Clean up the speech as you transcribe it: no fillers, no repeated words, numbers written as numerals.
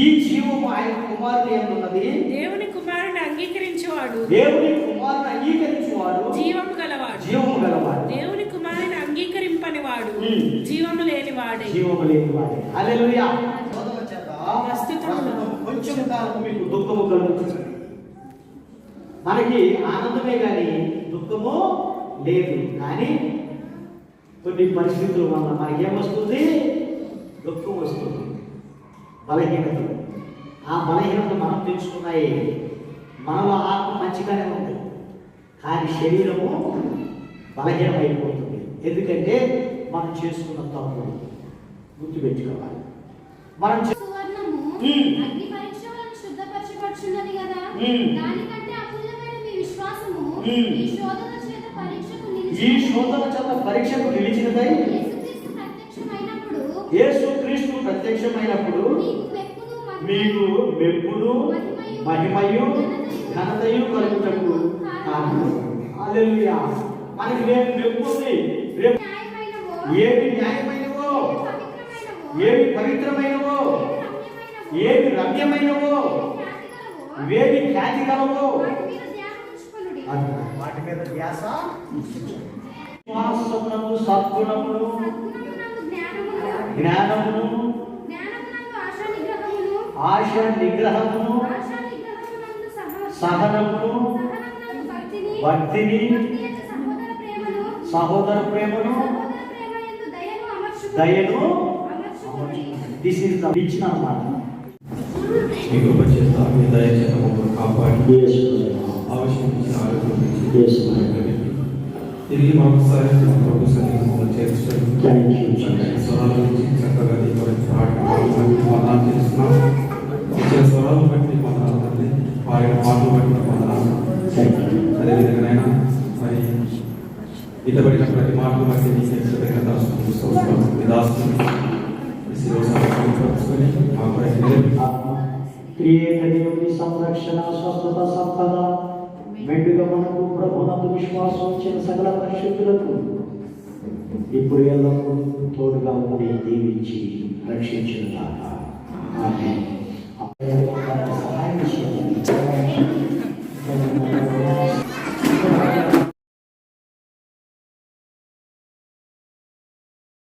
ఈ జీవము ఆయన కుమారుని యందున్నది. దేవుని కుమారుని అంగీకరించువాడు జీవము గలవాడు. దేవుని కుమారుని అంగీకరింపని వాడు జీవము లేనివాడే. హల్లెలూయా. కొంచెం కాలం మీకు దుఃఖము కలుగుతుంది. మనకి ఆనందమే కానీ దుఃఖము లేదు. కానీ కొన్ని పరిస్థితుల వల్ల మనకేమొస్తుంది? దుఃఖం వస్తుంది, బలహీనత. ఆ బలహీనత మనం తెలుసుకున్నాయి. మనలో ఆత్మ మంచిగానే ఉంది, కానీ శరీరము బలహీనమైపోతుంది. ఎందుకంటే మనం చేసుకున్న తప్పు గుర్తుపెట్టుకోవాలి. మనం ఈ శోధన చేత పరీక్షకు నిలిచినదై యేసు క్రీస్తు ప్రత్యక్షమైనప్పుడు మీకు మెప్పును మహిమయు ఘనతయు కలుగుటకు కారణం. హల్లెలూయా. మనకి రేపు మెప్పు ఉంది. రేపు ఏవి న్యాయమైనవో, ఏవి పవిత్రమైనవో, ఏవి రమ్యమైనవో, ఏవి ఖ్యాతి గలవో వాటి మీద ధ్యాస. విశ్వాసమును, సద్గుణమును, జ్ఞానమును, ఆశ నిగ్రహమును, సహనమును, భక్తిని, సహోదర ప్రేమను, దయను ఇచ్చిన అన్నమాట. మీ కృప చేత మీ దయ చేత మమ్మల్ని కాపాడి ఆవిష్కరించిన ఆరోగ్యం తిరిగి మరొకసారి మా ప్రభు సన్నిధిలో మమ్మల్ని చేర్చడం స్వరాల నుంచి చక్కగా నీ కొరకు వందనాలు చేస్తున్నాం. ఇచ్చిన స్వరాలను బట్టి వందనాలు తండ్రి, పాడిన పాటలు బట్టి వందనాలు. అదేవిధంగా మరి ఇతబడిన ప్రతి మాటలు బట్టి నీకు మీ దాసుని క్రియేటటువంటి సంరక్షణ, స్వస్థత, సంపద మెండుగా మనకు ప్రభునందు విశ్వాసం వచ్చిన సకల పరిశుద్ధులకు ఇప్పుడు ఎల్లప్పుడూ తోడుగా ఉండి దీవించి రక్షించిన సహాయం